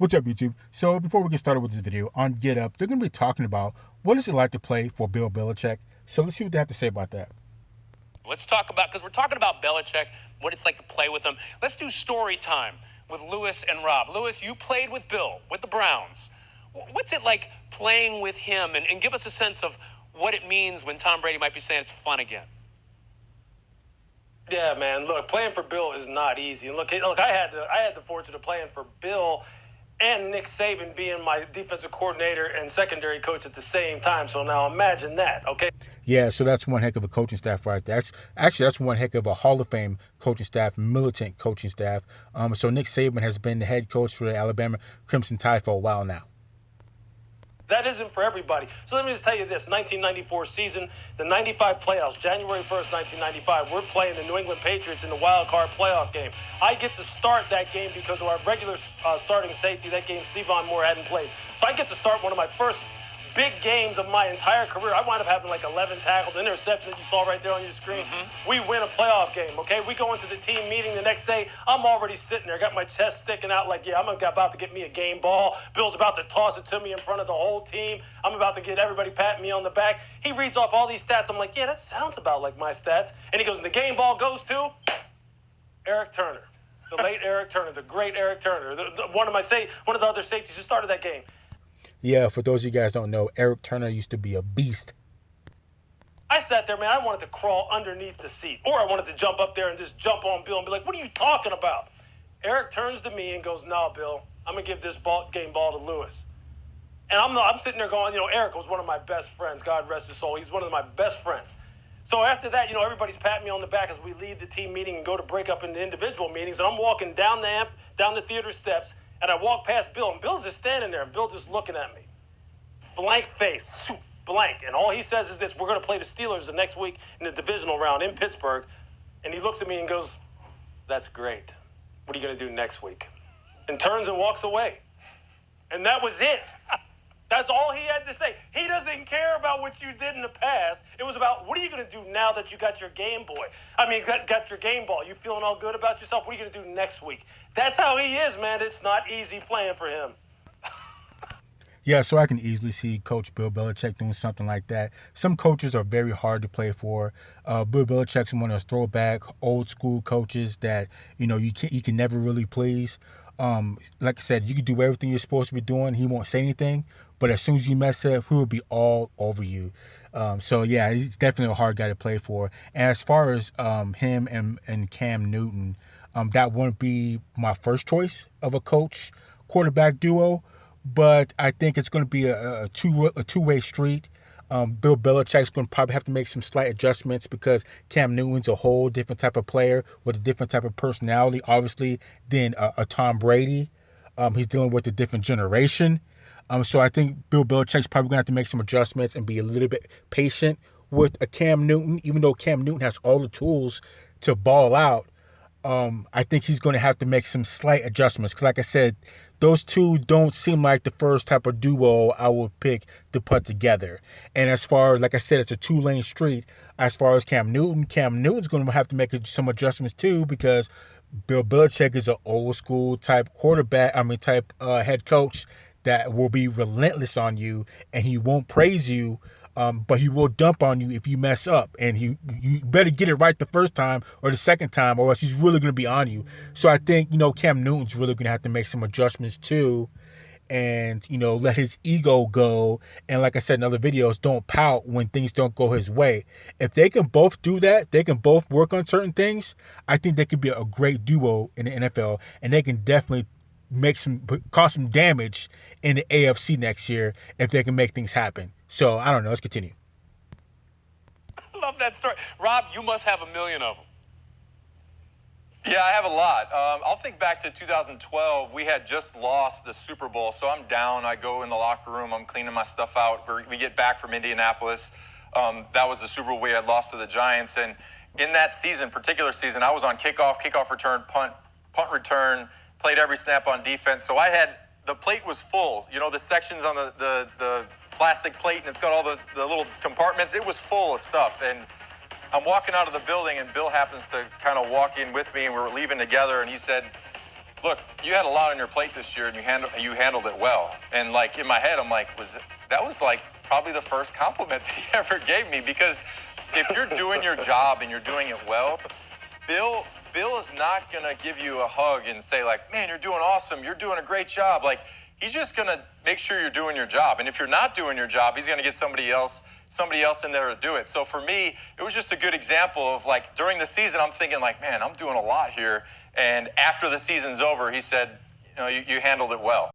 What's up, YouTube? So before we get started with this video, on Get Up, they're going to be talking about what is it like to play for Bill Belichick. So let's see what they have to say about that. Let's talk about, because we're talking about Belichick, what it's like to play with him. Let's do story time with Lewis and Rob. Lewis, you played with Bill, with the Browns. What's it like playing with him? And give us a sense of what it means when Tom Brady might be saying it's fun again. Yeah, man. Look, playing for Bill is not easy. And look, I had the fortune of playing for Bill and Nick Saban being my defensive coordinator and secondary coach at the same time. So now imagine that, okay? Yeah, so that's one heck of a coaching staff right there. Actually, that's one heck of a Hall of Fame coaching staff, militant coaching staff. So Nick Saban has been the head coach for the Alabama Crimson Tide for a while now. That isn't for everybody. So let me just tell you this, 1994 season, the 95 playoffs, January 1st, 1995, we're playing the New England Patriots in the wild card playoff game. I get to start that game because of our regular starting safety. That game, Stephon Moore hadn't played. So I get to start one of my first big games of my entire career. I wound up having like 11 tackles, interceptions that you saw right there on your screen. We win a playoff game, okay? We go into the team meeting the next day. I'm already sitting there, got my chest sticking out like, yeah, I'm about to get me a game ball. Bill's about to toss it to me in front of the whole team. I'm about to get everybody patting me on the back. He reads off all these stats. I'm like, yeah, that sounds about like my stats. And he goes, and the game ball goes to Eric Turner, the late Eric Turner, the great Eric Turner, one of the other safeties who started that game. Yeah, for those of you guys don't know, Eric Turner used to be a beast. I sat there, man, I wanted to crawl underneath the seat. Or I wanted to jump up there and just jump on Bill and be like, what are you talking about? Eric turns to me and goes, no, Bill, I'm going to give this game ball to Lewis. And I'm sitting there going, Eric was one of my best friends. God rest his soul. He's one of my best friends. So after that, everybody's patting me on the back as we leave the team meeting and go to break up into individual meetings. And I'm walking down the theater steps, and I walk past Bill, and Bill's just standing there, and Bill's just looking at me. Blank face, blank. And all he says is this, we're going to play the Steelers the next week in the divisional round in Pittsburgh. And he looks at me and goes, that's great. What are you going to do next week? And turns and walks away. And that was it. That's all he had to say. He doesn't care about what you did in the past. It was about, what are you going to do now that you got your Game Boy? Got your game ball. You feeling all good about yourself? What are you going to do next week? That's how he is, man. It's not easy playing for him. Yeah, so I can easily see Coach Bill Belichick doing something like that. Some coaches are very hard to play for. Bill Belichick's one of those throwback, old school coaches that you can never really please. Like I said, you can do everything you're supposed to be doing. He won't say anything, but as soon as you mess up, he will be all over you. So yeah, he's definitely a hard guy to play for. And as far as him and Cam Newton, that wouldn't be my first choice of a coach quarterback duo. But I think it's going to be a two-way street. Bill Belichick's going to probably have to make some slight adjustments because Cam Newton's a whole different type of player with a different type of personality, obviously, than a Tom Brady. He's dealing with a different generation. So I think Bill Belichick's probably going to have to make some adjustments and be a little bit patient with a Cam Newton, even though Cam Newton has all the tools to ball out. I think he's going to have to make some slight adjustments because, like I said, those two don't seem like the first type of duo I would pick to put together. And as far as, like I said, it's a two-lane street. As far as Cam Newton's going to have to make some adjustments too because Bill Belichick is an old-school type head coach that will be relentless on you, and he won't praise you. But he will dump on you if you mess up, and you better get it right the first time or the second time, or else he's really going to be on you. So I think Cam Newton's really going to have to make some adjustments too, and let his ego go. And like I said in other videos, don't pout when things don't go his way. If they can both do that, they can both work on certain things. I think they could be a great duo in the NFL, and they can definitely cause some damage in the AFC next year if they can make things happen. So I don't know. Let's continue. I love that story. Rob, you must have a million of them. Yeah, I have a lot. I'll think back to 2012. We had just lost the Super Bowl, so I'm down. I go in the locker room. I'm cleaning my stuff out. We get back from Indianapolis. That was the Super Bowl we had lost to the Giants. And in that particular season, I was on kickoff return, punt return, played every snap on defense. So the plate was full. The sections on the plastic plate, and it's got all the little compartments. It was full of stuff. And I'm walking out of the building, and Bill happens to kind of walk in with me, and we were leaving together, and he said, look, you had a lot on your plate this year, and you handled it well. And like in my head, I'm like, that was like probably the first compliment that he ever gave me, because if you're doing your job and you're doing it well, Bill is not gonna give you a hug and say like, man, you're doing awesome, you're doing a great job. Like, he's just gonna make sure you're doing your job. And if you're not doing your job, he's gonna get somebody else in there to do it. So for me, it was just a good example of like, during the season, I'm thinking like, man, I'm doing a lot here. And after the season's over, he said, you handled it well.